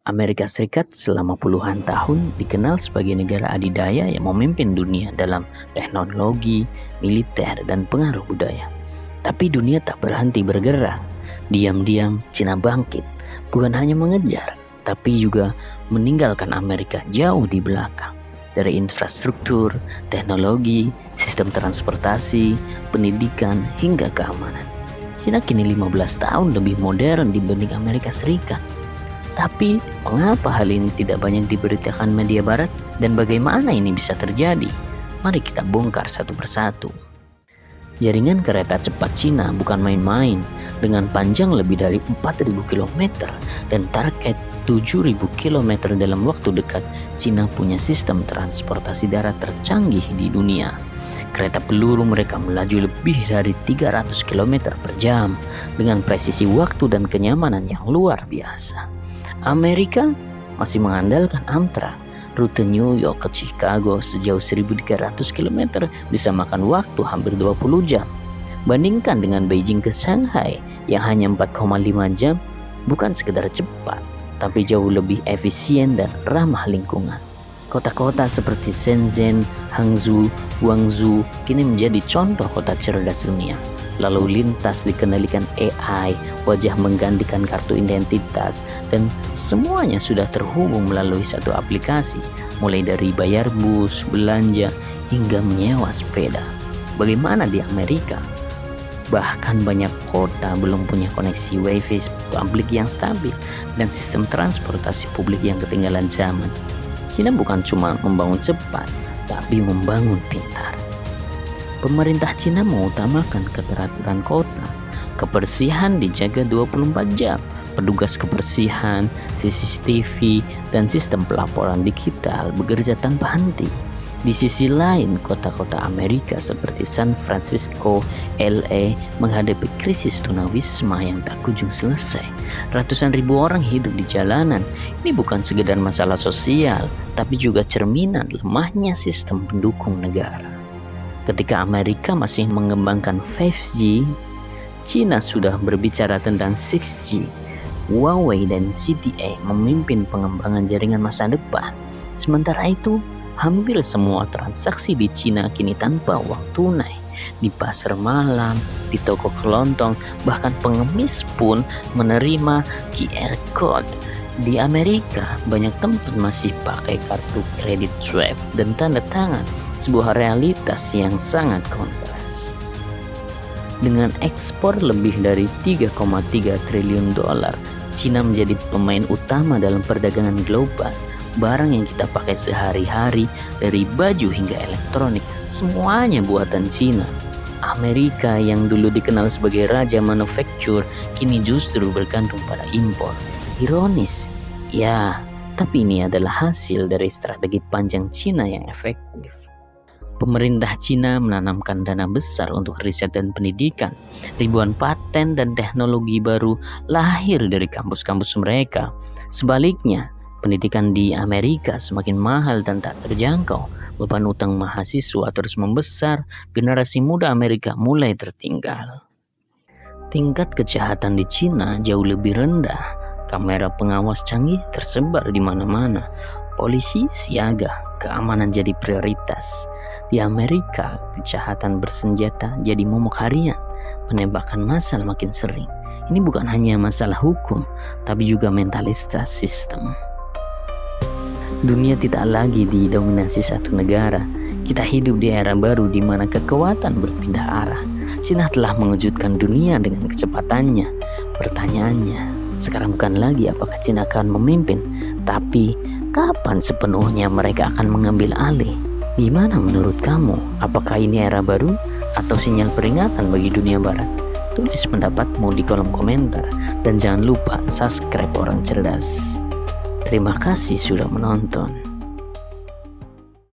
Amerika Serikat selama puluhan tahun dikenal sebagai negara adidaya yang memimpin dunia dalam teknologi, militer, dan pengaruh budaya. Tapi dunia tak berhenti bergerak. Diam-diam Cina bangkit, bukan hanya mengejar, tapi juga meninggalkan Amerika jauh di belakang. Dari infrastruktur, teknologi, sistem transportasi, pendidikan, hingga keamanan. Cina kini 15 tahun lebih modern dibanding Amerika Serikat. Tapi mengapa hal ini tidak banyak diberitakan media barat dan bagaimana ini bisa terjadi? Mari kita bongkar satu persatu. Jaringan kereta cepat Cina bukan main-main. Dengan panjang lebih dari 4.000 km dan target 7.000 km dalam waktu dekat, Cina punya sistem transportasi darat tercanggih di dunia. Kereta peluru mereka melaju lebih dari 300 km per jam dengan presisi waktu dan kenyamanan yang luar biasa. Amerika masih mengandalkan Amtrak. Rute New York ke Chicago sejauh 1.300 km bisa makan waktu hampir 20 jam. Bandingkan dengan Beijing ke Shanghai yang hanya 4,5 jam, bukan sekedar cepat, tapi jauh lebih efisien dan ramah lingkungan. Kota-kota seperti Shenzhen, Hangzhou, Guangzhou kini menjadi contoh kota cerdas dunia. Lalu lintas dikendalikan AI, wajah menggantikan kartu identitas, dan semuanya sudah terhubung melalui satu aplikasi, mulai dari bayar bus, belanja, hingga menyewa sepeda. Bagaimana di Amerika? Bahkan banyak kota belum punya koneksi wifi publik yang stabil dan sistem transportasi publik yang ketinggalan zaman. Cina bukan cuma membangun cepat, tapi membangun pintar. Pemerintah Cina mengutamakan keteraturan kota. Kebersihan dijaga 24 jam. Petugas kebersihan, CCTV, dan sistem pelaporan digital bekerja tanpa henti. Di sisi lain, kota-kota Amerika seperti San Francisco, LA menghadapi krisis tunawisma yang tak kunjung selesai. Ratusan ribu orang hidup di jalanan. Ini bukan sekedar masalah sosial, tapi juga cerminan lemahnya sistem pendukung negara. Ketika Amerika masih mengembangkan 5G, Cina sudah berbicara tentang 6G. Huawei dan ZTE memimpin pengembangan jaringan masa depan. Sementara itu, hampir semua transaksi di Cina kini tanpa uang tunai. Di pasar malam, di toko kelontong, bahkan pengemis pun menerima QR Code. Di Amerika, banyak tempat masih pakai kartu kredit swipe dan tanda tangan, sebuah realitas yang sangat kontras. Dengan ekspor lebih dari 3,3 triliun dolar, Cina menjadi pemain utama dalam perdagangan global. Barang yang kita pakai sehari-hari, dari baju hingga elektronik, semuanya buatan Cina. Amerika yang dulu dikenal sebagai raja manufaktur, kini justru bergantung pada impor. Ironis, ya, tapi ini adalah hasil dari strategi panjang Cina yang efektif. Pemerintah Cina menanamkan dana besar untuk riset dan pendidikan. Ribuan paten dan teknologi baru lahir dari kampus-kampus mereka. Sebaliknya, pendidikan di Amerika semakin mahal dan tak terjangkau. Beban utang mahasiswa terus membesar, generasi muda Amerika mulai tertinggal. Tingkat kejahatan di Cina jauh lebih rendah. Kamera pengawas canggih tersebar di mana-mana. Polisi siaga, keamanan jadi prioritas. Di Amerika, kejahatan bersenjata jadi momok harian. Penembakan massal makin sering. Ini bukan hanya masalah hukum, tapi juga mentalitas sistem. Dunia tidak lagi didominasi satu negara. Kita hidup di era baru di mana kekuatan berpindah arah. Cina telah mengejutkan dunia dengan kecepatannya. Pertanyaannya, sekarang bukan lagi apakah Cina akan memimpin, tapi kapan sepenuhnya mereka akan mengambil alih? Gimana menurut kamu? Apakah ini era baru atau sinyal peringatan bagi dunia barat? Tulis pendapatmu di kolom komentar dan jangan lupa subscribe Orang Cerdas. Terima kasih sudah menonton.